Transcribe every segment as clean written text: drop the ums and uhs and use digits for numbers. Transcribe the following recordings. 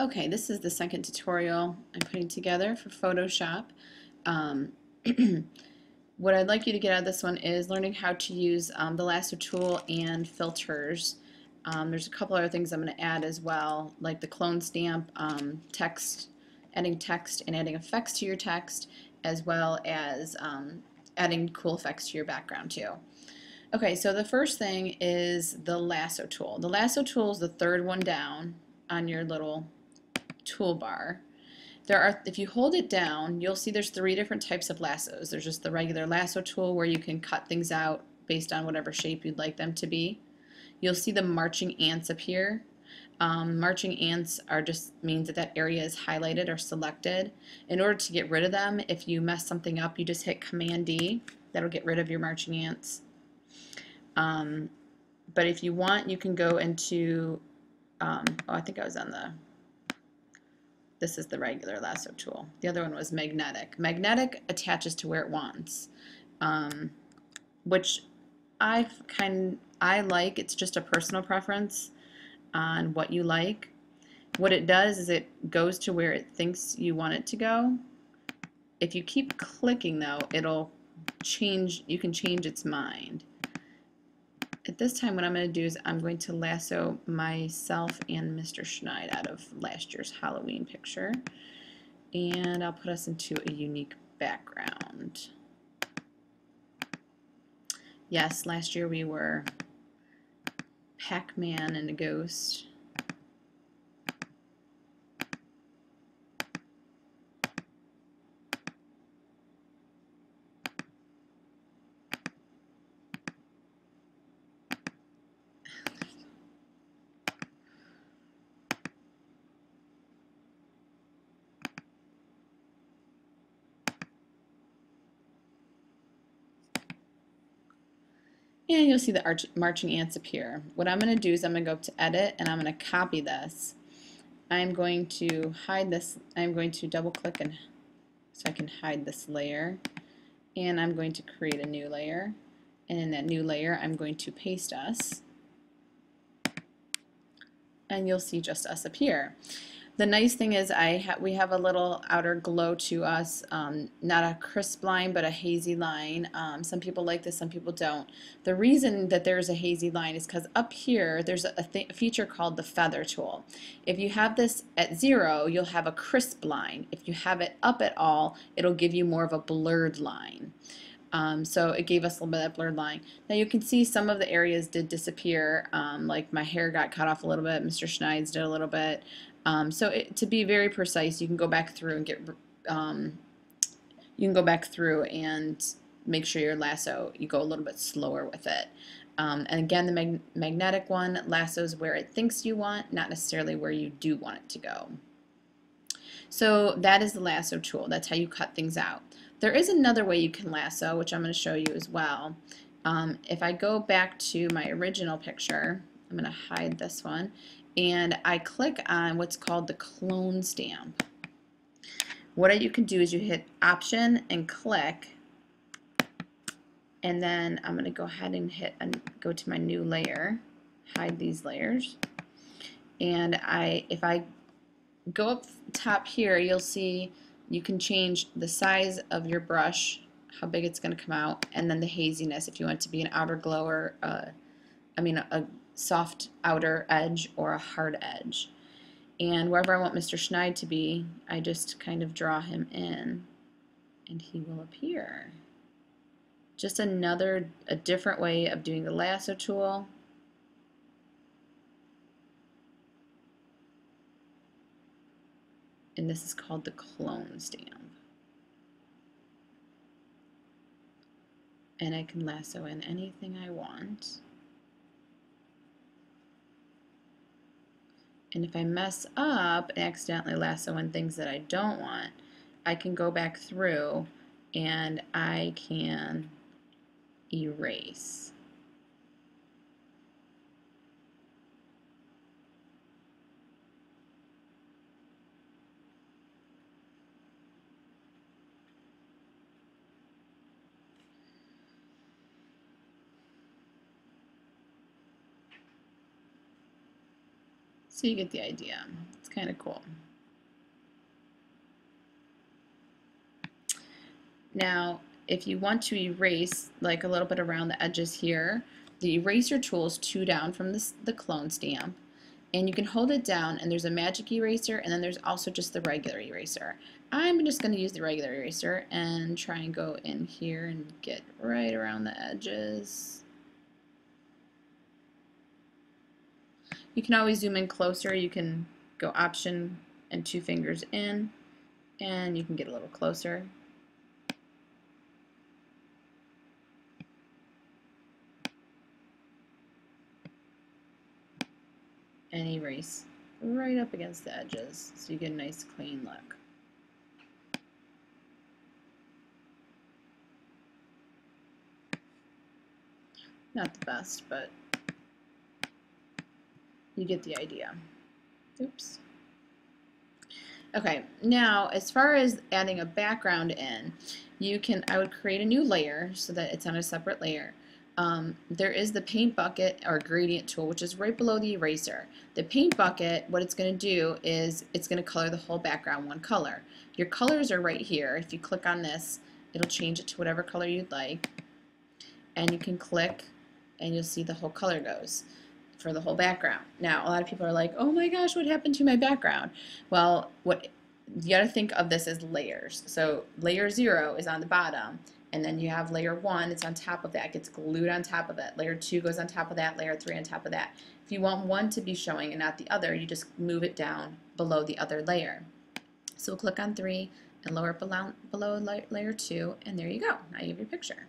Okay, this is the second tutorial I'm putting together for Photoshop. Um, what I'd like you to get out of this one is learning how to use the Lasso tool and filters. There's a couple other things I'm going to add as well, like the clone stamp, adding text and adding effects to your text, as well as adding cool effects to your background too. Okay, so the first thing is the Lasso tool. The Lasso tool is the third one down on your little toolbar. If you hold it down, you'll see there's three different types of lassos. There's just the regular lasso tool where you can cut things out based on whatever shape you'd like them to be. You'll see the marching ants up here. Marching ants just means that that area is highlighted or selected. In order to get rid of them, if you mess something up, you just hit Command D. That'll get rid of your marching ants. But if you want, you can go into, I think I was on this is the regular lasso tool. The other one was magnetic. Magnetic attaches to where it wants, which I like. It's just a personal preference on what you like. What it does is it goes to where it thinks you want it to go. If you keep clicking though, it'll change. You can change its mind. At this time, what I'm going to do is I'm going to lasso myself and Mr. Schneid out of last year's Halloween picture. And I'll put us into a unique background. Yes, last year we were Pac-Man and a ghost. And you'll see the marching ants appear. What I'm going to do is I'm going to go up to Edit and I'm going to copy this. I'm going to hide this. I'm going to double click and so I can hide this layer. And I'm going to create a new layer. And in that new layer, I'm going to paste us. And you'll see just us appear. The nice thing is we have a little outer glow to us, not a crisp line, but a hazy line. Some people like this, some people don't. The reason that there's a hazy line is because up here there's a feature called the feather tool. If you have this at 0, you'll have a crisp line. If you have it up at all, it'll give you more of a blurred line. So it gave us a little bit of that blurred line. Now you can see some of the areas did disappear, like my hair got cut off a little bit, Mr. Schneid's did a little bit. To be very precise, you can go back through and make sure your lasso, you go a little bit slower with it. And again, the magnetic one lassos where it thinks you want, not necessarily where you do want it to go. So that is the lasso tool. That's how you cut things out. There is another way you can lasso, which I'm going to show you as well. If I go back to my original picture, I'm going to hide this one, and I click on what's called the clone stamp. What you can do is you hit Option and click, and then I'm going to go ahead and go to my new layer, hide these layers, and if I go up top here, you'll see you can change the size of your brush, how big it's going to come out, and then the haziness if you want it to be an outer glow or a soft outer edge or a hard edge. And wherever I want Mr. Schneid to be, I just kind of draw him in and he will appear. Just a different way of doing the lasso tool. And this is called the clone stamp. And I can lasso in anything I want. And if I mess up and accidentally lasso in things that I don't want, I can go back through and I can erase. So you get the idea. It's kind of cool. Now, if you want to erase like a little bit around the edges here, the eraser tool is 2 down from the clone stamp. And you can hold it down, and there's a magic eraser, and then there's also just the regular eraser. I'm just going to use the regular eraser and try and go in here and get right around the edges. You can always zoom in closer. You can go Option and 2 fingers in, and you can get a little closer. And erase right up against the edges so you get a nice clean look. Not the best, but you get the idea. Oops. Okay, now as far as adding a background in, I would create a new layer so that it's on a separate layer. There is the paint bucket or gradient tool, which is right below the eraser. The paint bucket, what it's going to do is it's going to color the whole background one color. Your colors are right here. If you click on this, it'll change it to whatever color you'd like. And you can click and you'll see the whole color goes for the whole background. Now, a lot of people are like, oh my gosh, what happened to my background? Well, what you got to think of this as layers. So layer 0 is on the bottom, and then you have layer 1, it's on top of that, it gets glued on top of it. Layer 2 goes on top of that, layer 3 on top of that. If you want one to be showing and not the other, you just move it down below the other layer. So we'll click on 3 and lower it below layer 2, and there you go. Now you have your picture.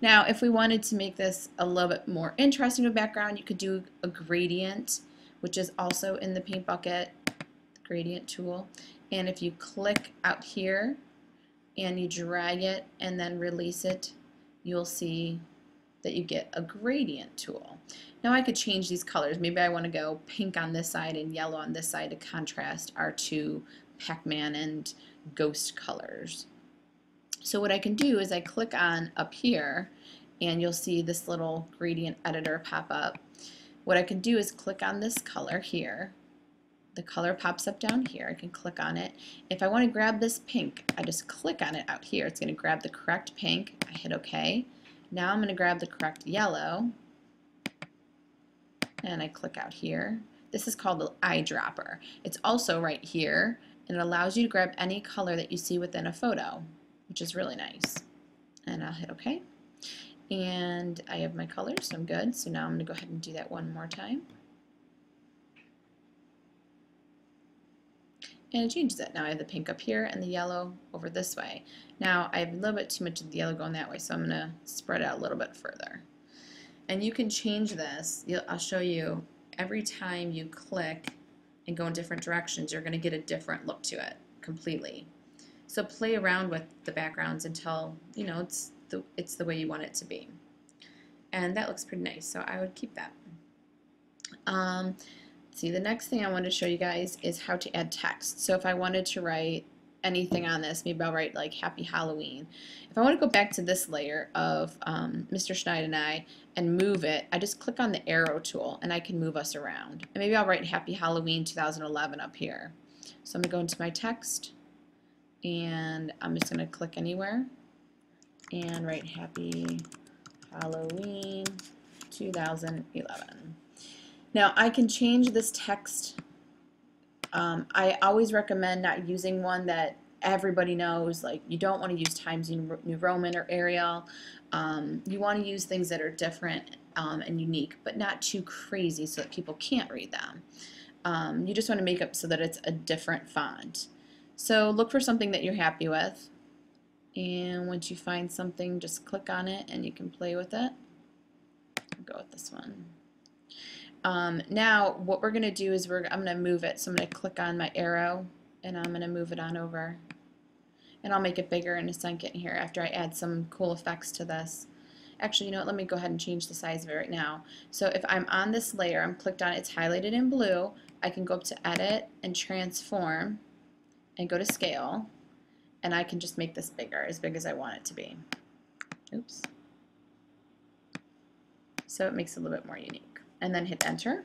Now, if we wanted to make this a little bit more interesting of a background, you could do a gradient, which is also in the paint bucket, the gradient tool. And if you click out here and you drag it and then release it, you'll see that you get a gradient tool. Now I could change these colors. Maybe I want to go pink on this side and yellow on this side to contrast our two Pac-Man and Ghost colors. So what I can do is I click on up here and you'll see this little gradient editor pop up. What I can do is click on this color here. The color pops up down here. I can click on it. If I want to grab this pink, I just click on it out here. It's going to grab the correct pink. I hit OK. Now I'm going to grab the correct yellow and I click out here. This is called the eyedropper. It's also right here, and it allows you to grab any color that you see within a photo, which is really nice. And I'll hit OK. And I have my colors, so I'm good. So now I'm going to go ahead and do that one more time. And it changes it. Now I have the pink up here and the yellow over this way. Now I have a little bit too much of the yellow going that way, so I'm going to spread it out a little bit further. And you can change this. I'll show you every time you click and go in different directions, you're going to get a different look to it completely. So play around with the backgrounds until you know it's the way you want it to be. And that looks pretty nice, so I would keep that. See, the next thing I want to show you guys is how to add text. So if I wanted to write anything on this, maybe I'll write like Happy Halloween. If I want to go back to this layer of Mr. Schneid and I and move it, I just click on the arrow tool and I can move us around. And maybe I'll write Happy Halloween 2011 up here. So I'm going to go into my text and I'm just going to click anywhere and write Happy Halloween 2011. Now I can change this text. I always recommend not using one that everybody knows. Like, you don't want to use Times New Roman or Arial. You want to use things that are different and unique, but not too crazy so that people can't read them. You just want to make it so that it's a different font. So look for something that you're happy with, and once you find something, just click on it and you can play with it. I'll go with this one. Now what we're going to do is I'm going to move it. So I'm going to click on my arrow and I'm going to move it on over. And I'll make it bigger in a second here after I add some cool effects to this. Actually, you know what, let me go ahead and change the size of it right now. So if I'm on this layer, I'm clicked on it, it's highlighted in blue, I can go up to Edit and Transform and go to Scale, and I can just make this bigger, as big as I want it to be. Oops. So it makes it a little bit more unique. And then hit Enter.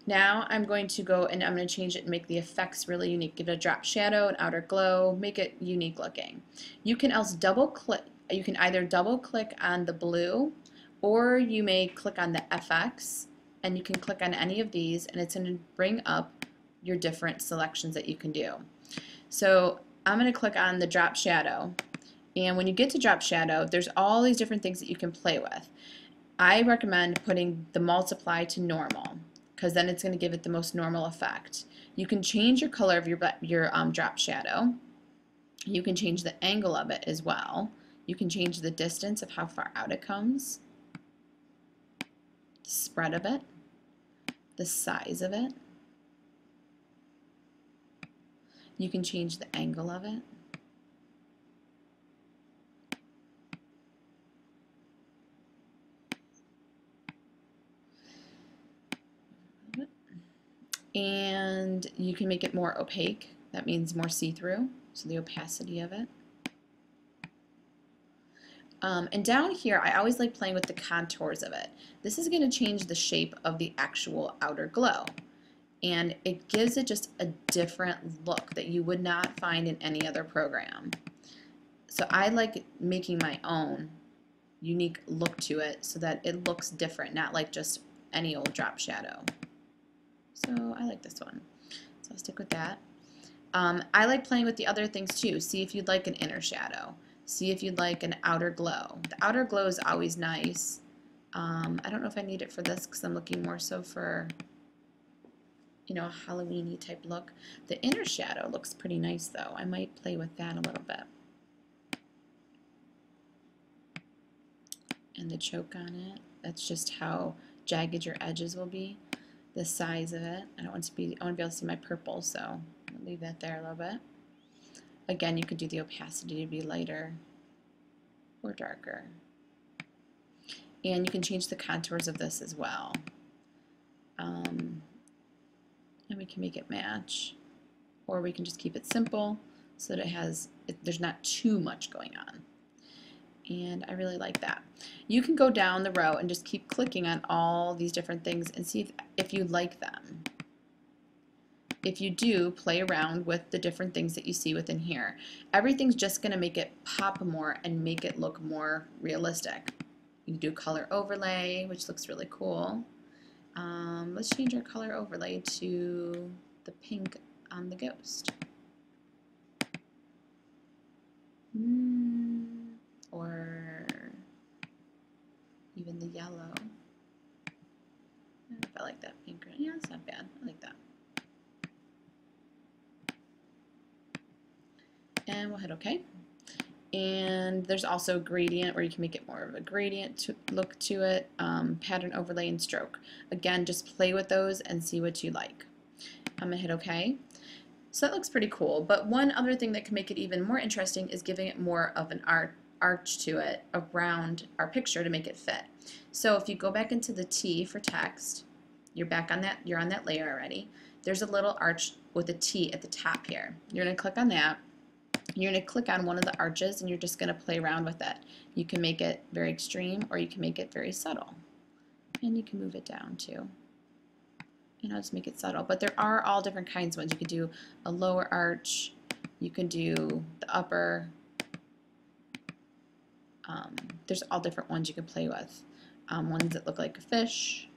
Now I'm going to go and I'm going to change it and make the effects really unique. Give it a drop shadow, an outer glow, make it unique looking. You can else double click, you can either double click on the blue, or you may click on the FX, and you can click on any of these and it's going to bring up your different selections that you can do. So I'm going to click on the drop shadow, and when you get to drop shadow, there's all these different things that you can play with. I recommend putting the multiply to normal, because then it's going to give it the most normal effect. You can change your color of your drop shadow. You can change the angle of it as well. You can change the distance of how far out it comes, the spread of it, the size of it. You can change the angle of it. And you can make it more opaque. That means more see-through, so the opacity of it. And down here, I always like playing with the contours of it. This is going to change the shape of the actual outer glow. And it gives it just a different look that you would not find in any other program. So I like making my own unique look to it so that it looks different, not like just any old drop shadow. So I like this one. So I'll stick with that. I like playing with the other things too. See if you'd like an inner shadow. See if you'd like an outer glow. The outer glow is always nice. I don't know if I need it for this because I'm looking more so for, you know, a Halloween-y type look. The inner shadow looks pretty nice though. I might play with that a little bit. And the choke on it. That's just how jagged your edges will be. The size of it. I want to be able to see my purple, so I'll leave that there a little bit. Again, you could do the opacity to be lighter or darker. And you can change the contours of this as well. And we can make it match, or we can just keep it simple so that there's not too much going on. And I really like that. You can go down the row and just keep clicking on all these different things and see if you like them. If you do, play around with the different things that you see within here. Everything's just going to make it pop more and make it look more realistic. You can do color overlay, which looks really cool. Let's change our color overlay to the pink on the ghost. Or even the yellow. I don't know if I like that pink. Yeah, it's not bad. I like that. And we'll hit OK. And there's also gradient where you can make it more of a gradient look to it, pattern overlay and stroke. Again, just play with those and see what you like. I'm going to hit OK. So that looks pretty cool, but one other thing that can make it even more interesting is giving it more of an arch to it around our picture to make it fit. So if you go back into the T for text, you're back on that, you're on that layer already. There's a little arch with a T at the top here. You're going to click on that. You're going to click on one of the arches and you're just going to play around with it. You can make it very extreme or you can make it very subtle. And you can move it down too. And I'll just make it subtle. But there are all different kinds of ones. You could do a lower arch. You can do the upper. There's all different ones you can play with. Ones that look like a fish.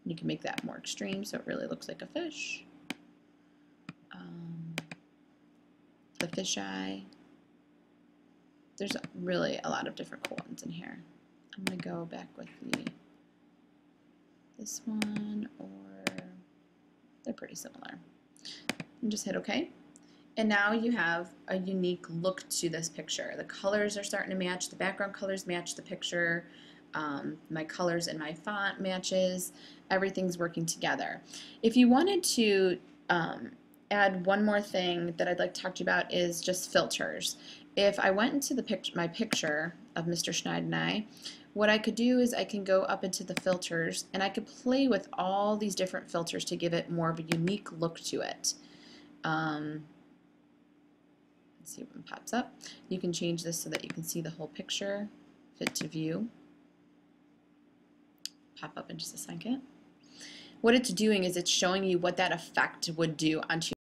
You can make that more extreme so it really looks like a fish. The fisheye. There's really a lot of different cool ones in here. I'm going to go back with this one, or they're pretty similar. And just hit OK. And now you have a unique look to this picture. The colors are starting to match. The background colors match the picture. My colors and my font matches. Everything's working together. If you wanted to add one more thing that I'd like to talk to you about is just filters. If I went into my picture of Mr. Schneid and I, what I could do is I can go up into the filters and I could play with all these different filters to give it more of a unique look to it. Let's see what pops up. You can change this so that you can see the whole picture, fit to view. Pop up in just a second. what it's doing is it's showing you what that effect would do onto